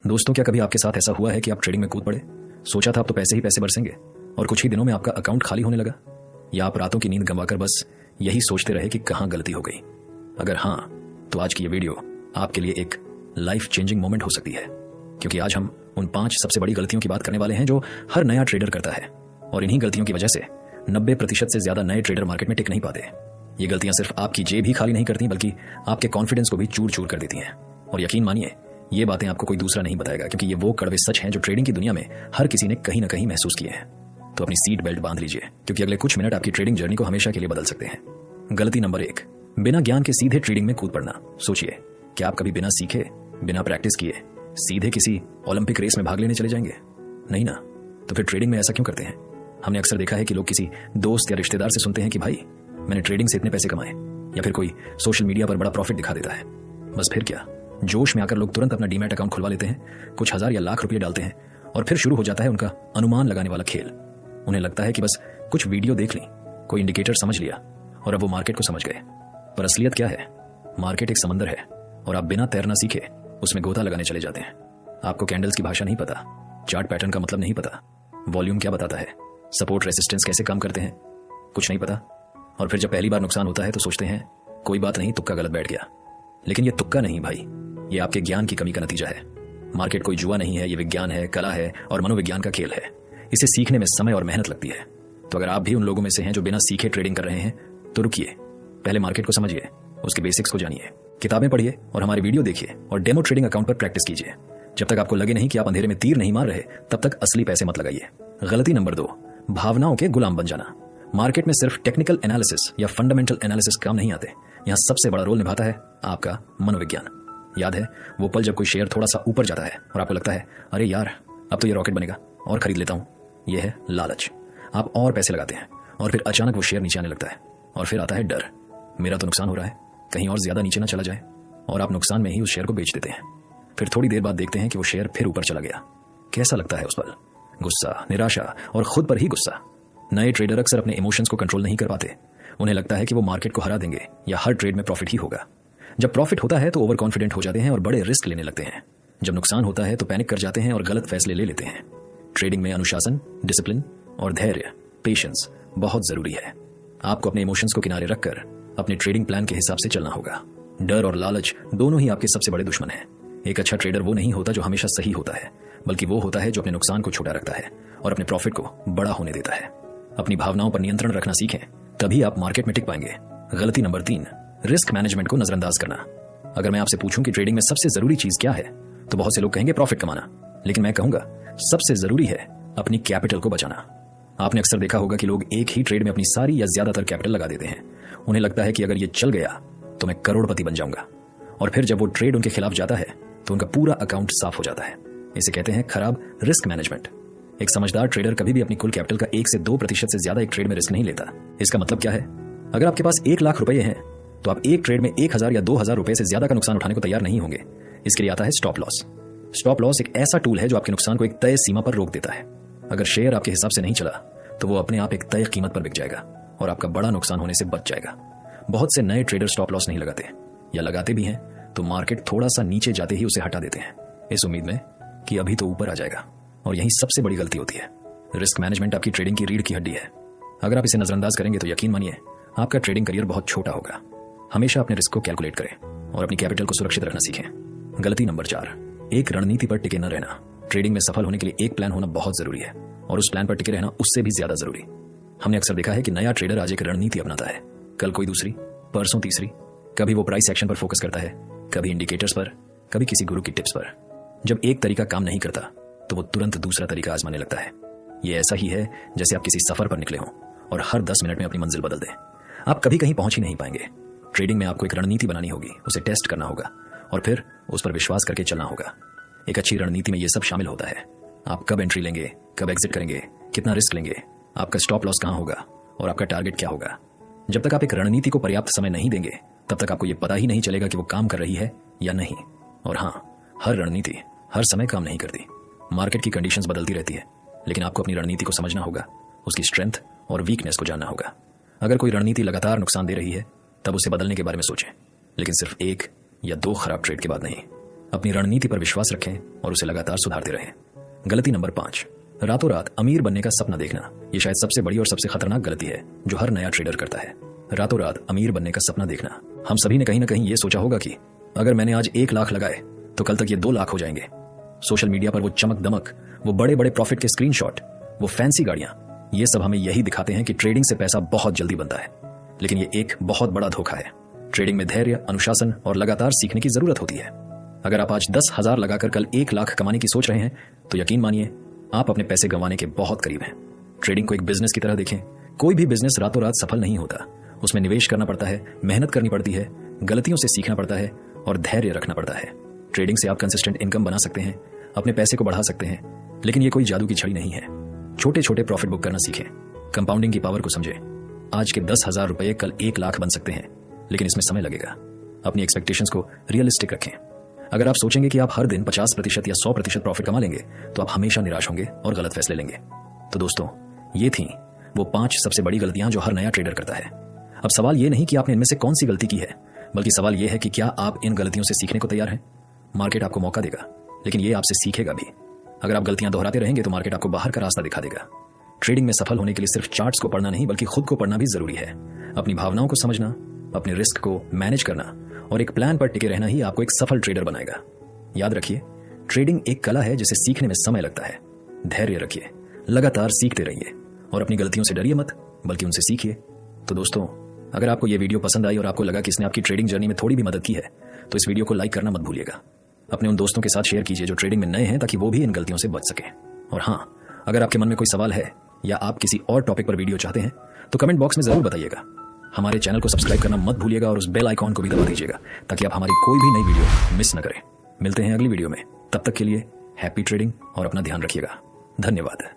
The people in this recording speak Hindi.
दोस्तों, क्या कभी आपके साथ ऐसा हुआ है कि आप ट्रेडिंग में कूद पड़े? सोचा था अब तो पैसे ही पैसे बरसेंगे और कुछ ही दिनों में आपका अकाउंट खाली होने लगा? या आप रातों की नींद गंवाकर बस यही सोचते रहे कि कहां गलती हो गई? अगर हां, तो आज की ये वीडियो आपके लिए एक लाइफ चेंजिंग मोमेंट हो सकती है, क्योंकि आज हम उन 5 सबसे बड़ी गलतियों की बात करने वाले हैं जो हर नया ट्रेडर करता है, और इन्हीं गलतियों की वजह से 90% से ज्यादा नए ट्रेडर मार्केट में टिक नहीं पाते। ये गलतियां सिर्फ आपकी जेब ही खाली नहीं करती, बल्कि आपके कॉन्फिडेंस को भी चूर चूर कर देती हैं। और यकीन मानिए, ये बातें आपको कोई दूसरा नहीं बताएगा, क्योंकि ये वो कड़वे सच हैं जो ट्रेडिंग की दुनिया में हर किसी ने कहीं ना कहीं महसूस किए हैं। तो अपनी सीट बेल्ट बांध लीजिए, क्योंकि अगले कुछ मिनट आपकी ट्रेडिंग जर्नी को हमेशा के लिए बदल सकते हैं। गलती नंबर 1, बिना ज्ञान के सीधे ट्रेडिंग में कूद पड़ना। सोचिए, क्या आप कभी बिना सीखे, बिना प्रैक्टिस किए सीधे किसी ओलंपिक रेस में भाग लेने चले जाएंगे? नहीं ना। तो फिर ट्रेडिंग में ऐसा क्यों करते हैं? हमने अक्सर देखा है कि लोग किसी दोस्त या रिश्तेदार से सुनते हैं कि भाई, मैंने ट्रेडिंग से इतने पैसे कमाए, या फिर कोई सोशल मीडिया पर बड़ा प्रॉफिट दिखा देता है। बस फिर क्या, जोश में आकर लोग तुरंत अपना डीमैट अकाउंट खुलवा लेते हैं, कुछ हजार या लाख रुपए डालते हैं, और फिर शुरू हो जाता है उनका अनुमान लगाने वाला खेल। उन्हें लगता है कि बस कुछ वीडियो देख ली, कोई इंडिकेटर समझ लिया और अब वो मार्केट को समझ गए। पर असलियत क्या है? मार्केट एक समंदर है और आप बिना तैरना सीखे उसमें गोता लगाने चले जाते हैं। आपको कैंडल्स की भाषा नहीं पता, चार्ट पैटर्न का मतलब नहीं पता, वॉल्यूम क्या बताता है, सपोर्ट रेसिस्टेंस कैसे काम करते हैं, कुछ नहीं पता। और फिर जब पहली बार नुकसान होता है तो सोचते हैं कोई बात नहीं, तुक्का गलत बैठ गया। लेकिन ये तुक्का नहीं भाई, ये आपके ज्ञान की कमी का नतीजा है। मार्केट कोई जुआ नहीं है, ये विज्ञान है, कला है और मनोविज्ञान का खेल है। इसे सीखने में समय और मेहनत लगती है। तो अगर आप भी उन लोगों में से हैं जो बिना सीखे ट्रेडिंग कर रहे हैं, तो रुकिए, पहले मार्केट को समझिए, उसके बेसिक्स को जानिए, किताबें पढ़िए और हमारी वीडियो देखिए और डेमो ट्रेडिंग अकाउंट पर प्रैक्टिस कीजिए। जब तक आपको लगे नहीं कि आप अंधेरे में तीर नहीं मार रहे, तब तक असली पैसे मत लगाइए। गलती नंबर 2, भावनाओं के गुलाम बन जाना। मार्केट में सिर्फ टेक्निकल एनालिसिस या फंडामेंटल एनालिसिस काम नहीं आते। यहाँ सबसे बड़ा रोल निभाता है आपका मनोविज्ञान। याद है वो पल जब कोई शेयर थोड़ा सा ऊपर जाता है और आपको लगता है, अरे यार, अब तो ये रॉकेट बनेगा और खरीद लेता हूँ। यह है लालच। आप और पैसे लगाते हैं और फिर अचानक वो शेयर नीचे आने लगता है, और फिर आता है डर, मेरा तो नुकसान हो रहा है, कहीं और ज्यादा नीचे ना चला जाए, और आप नुकसान में ही उस शेयर को बेच देते हैं। फिर थोड़ी देर बाद देखते हैं कि वो शेयर फिर ऊपर चला गया। कैसा लगता है उस पल? गुस्सा, निराशा और खुद पर ही गुस्सा। नए ट्रेडर अक्सर अपने इमोशंस को कंट्रोल नहीं कर पाते। उन्हें लगता है कि वो मार्केट को हरा देंगे या हर ट्रेड में प्रॉफिट ही होगा। जब प्रॉफिट होता है तो ओवर कॉन्फिडेंट हो जाते हैं और बड़े रिस्क लेने लगते हैं। जब नुकसान होता है तो पैनिक कर जाते हैं और गलत फैसले ले लेते हैं। ट्रेडिंग में अनुशासन, डिसिप्लिन और धैर्य, पेशेंस बहुत जरूरी है। आपको अपने इमोशंस को किनारे रखकर अपने ट्रेडिंग प्लान के हिसाब से चलना होगा। डर और लालच दोनों ही आपके सबसे बड़े दुश्मन हैं। एक अच्छा ट्रेडर वो नहीं होता जो हमेशा सही होता है, बल्कि वो होता है जो अपने नुकसान को छोटा रखता है और अपने प्रॉफिट को बड़ा होने देता है। अपनी भावनाओं पर नियंत्रण रखना सीखें, तभी आप मार्केट में टिक पाएंगे। गलती नंबर 3, रिस्क मैनेजमेंट को नजरअंदाज करना। अगर मैं आपसे पूछूं कि ट्रेडिंग में सबसे जरूरी चीज क्या है, तो बहुत से लोग कहेंगे प्रॉफिट कमाना। लेकिन मैं कहूंगा सबसे जरूरी है अपनी कैपिटल को बचाना। आपने अक्सर देखा होगा कि लोग एक ही ट्रेड में अपनी सारी या ज्यादातर कैपिटल लगा देते हैं। उन्हें लगता है कि अगर ये चल गया तो मैं करोड़पति बन जाऊंगा, और फिर जब वो ट्रेड उनके खिलाफ जाता है तो उनका पूरा अकाउंट साफ हो जाता है। इसे कहते हैं खराब रिस्क मैनेजमेंट। एक समझदार ट्रेडर कभी भी अपनी कुल कैपिटल का 1 से 2% से ज्यादा एक ट्रेड में रिस्क नहीं लेता। इसका मतलब क्या है? अगर आपके पास 1 लाख रुपए हैं तो आप एक ट्रेड में 1000 या 2000 रुपए से ज्यादा का नुकसान उठाने को तैयार नहीं होंगे। इसके लिए आता है स्टॉप लॉस। स्टॉप लॉस एक ऐसा टूल है जो आपके नुकसान को एक तय सीमा पर रोक देता है। अगर शेयर आपके हिसाब से नहीं चला तो वो अपने आप एक तय कीमत पर बिक जाएगा और आपका बड़ा नुकसान होने से बच जाएगा। बहुत से नए ट्रेडर स्टॉप लॉस नहीं लगाते, या लगाते भी हैं तो मार्केट थोड़ा सा नीचे जाते ही उसे हटा देते हैं, इस उम्मीद में कि अभी तो ऊपर आ जाएगा। और यही सबसे बड़ी गलती होती है। रिस्क मैनेजमेंट आपकी ट्रेडिंग की रीढ़ की हड्डी है। अगर आप इसे नजरअंदाज करेंगे तो यकीन मानिए आपका ट्रेडिंग करियर बहुत छोटा होगा। हमेशा अपने रिस्क को कैलकुलेट करें और अपनी कैपिटल को सुरक्षित रखना सीखें। गलती नंबर 4, एक रणनीति पर टिके न रहना। ट्रेडिंग में सफल होने के लिए एक प्लान होना बहुत जरूरी है, और उस प्लान पर टिके रहना उससे भी ज्यादा जरूरी। हमने अक्सर देखा है कि नया ट्रेडर आज एक रणनीति अपनाता है, कल कोई दूसरी, परसों तीसरी। कभी वो प्राइस एक्शन पर फोकस करता है, कभी इंडिकेटर्स पर, कभी किसी गुरु की टिप्स पर। जब एक तरीका काम नहीं करता तो वो तुरंत दूसरा तरीका आजमाने लगता है। ये ऐसा ही है जैसे आप किसी सफर पर निकले हों और हर 10 मिनट में अपनी मंजिल बदल दें। आप कभी कहीं पहुंच ही नहीं पाएंगे। ट्रेडिंग में आपको एक रणनीति बनानी होगी, उसे टेस्ट करना होगा और फिर उस पर विश्वास करके चलना होगा। एक अच्छी रणनीति में यह सब शामिल होता है। आप कब एंट्री लेंगे, कब एग्जिट करेंगे, कितना रिस्क लेंगे, आपका स्टॉप लॉस कहां होगा और आपका टारगेट क्या होगा। जब तक आप एक रणनीति को पर्याप्त समय नहीं देंगे, तब तक आपको यह पता ही नहीं चलेगा कि वो काम कर रही है या नहीं। और हाँ, हर रणनीति हर समय काम नहीं करती। मार्केट की कंडीशंस बदलती रहती है, लेकिन आपको अपनी रणनीति को समझना होगा, उसकी स्ट्रेंथ और वीकनेस को जानना होगा। अगर कोई रणनीति लगातार नुकसान दे रही है, तब उसे बदलने के बारे में सोचें, लेकिन सिर्फ 1 या 2 खराब ट्रेड के बाद नहीं। अपनी रणनीति पर विश्वास रखें और उसे लगातार सुधारते रहें। गलती नंबर 5, रातों रात अमीर बनने का सपना देखना। ये शायद सबसे बड़ी और सबसे खतरनाक गलती है जो हर नया ट्रेडर करता है। रातों रात अमीर बनने का सपना देखना। हम सभी ने कहीं ना कहीं ये सोचा होगा कि अगर मैंने आज 1 लाख लगाए तो कल तक ये 2 लाख हो जाएंगे। सोशल मीडिया पर वो चमक दमक, वो बड़े बड़े प्रॉफिट के स्क्रीनशॉट, वो फैंसी गाड़ियां, ये सब हमें यही दिखाते हैं कि ट्रेडिंग से पैसा बहुत जल्दी बनता है। लेकिन ये एक बहुत बड़ा धोखा है। ट्रेडिंग में धैर्य, अनुशासन और लगातार सीखने की जरूरत होती है। अगर आप आज 10,000 लगाकर कल 1 लाख कमाने की सोच रहे हैं तो यकीन मानिए आप अपने पैसे गंवाने के बहुत करीब हैं। ट्रेडिंग को एक बिजनेस की तरह देखें। कोई भी बिजनेस रातों रात सफल नहीं होता। उसमें निवेश करना पड़ता है, मेहनत करनी पड़ती है, गलतियों से सीखना पड़ता है और धैर्य रखना पड़ता है। ट्रेडिंग से आप कंसिस्टेंट इनकम बना सकते हैं, अपने पैसे को बढ़ा सकते हैं, लेकिन ये कोई जादू की छड़ी नहीं है। छोटे छोटे प्रॉफिट बुक करना सीखें, कंपाउंडिंग की पावर को समझें। आज के 10,000 रुपए कल 1 लाख बन सकते हैं, लेकिन इसमें समय लगेगा। अपनी एक्सपेक्टेशंस को रियलिस्टिक रखें। अगर आप सोचेंगे कि आप हर दिन 50% या 100% प्रॉफिट कमा लेंगे तो आप हमेशा निराश होंगे और गलत फैसले लेंगे। तो दोस्तों, ये थी वो 5 सबसे बड़ी गलतियां जो हर नया ट्रेडर करता है। अब सवाल ये नहीं कि आपने इनमें से कौन सी गलती की है, बल्कि सवाल ये है कि क्या आप इन गलतियों से सीखने को तैयार हैं। मार्केट आपको मौका देगा, लेकिन ये आपसे सीखेगा भी। अगर आप गलतियां दोहराते रहेंगे तो मार्केट आपको बाहर का रास्ता दिखा देगा। ट्रेडिंग में सफल होने के लिए सिर्फ चार्ट्स को पढ़ना नहीं बल्कि खुद को पढ़ना भी जरूरी है। अपनी भावनाओं को समझना, अपने रिस्क को मैनेज करना और एक प्लान पर टिके रहना ही आपको एक सफल ट्रेडर बनाएगा। याद रखिए, ट्रेडिंग एक कला है जिसे सीखने में समय लगता है। धैर्य रखिए, लगातार सीखते रहिए और अपनी गलतियों से डरिए मत, बल्कि उनसे सीखिए। तो दोस्तों, अगर आपको यह वीडियो पसंद आई और आपको लगा कि इसने आपकी ट्रेडिंग जर्नी में थोड़ी भी मदद की है तो इस वीडियो को लाइक करना मत भूलिएगा। अपने उन दोस्तों के साथ शेयर कीजिए जो ट्रेडिंग में नए हैं, ताकि वो भी इन गलतियों से बच सकें। और हाँ, अगर आपके मन में कोई सवाल है या आप किसी और टॉपिक पर वीडियो चाहते हैं तो कमेंट बॉक्स में जरूर बताइएगा। हमारे चैनल को सब्सक्राइब करना मत भूलिएगा और उस बेल आइकॉन को भी दबा दीजिएगा ताकि आप हमारी कोई भी नई वीडियो मिस न करें। मिलते हैं अगली वीडियो में। तब तक के लिए हैप्पी ट्रेडिंग और अपना ध्यान रखिएगा। धन्यवाद।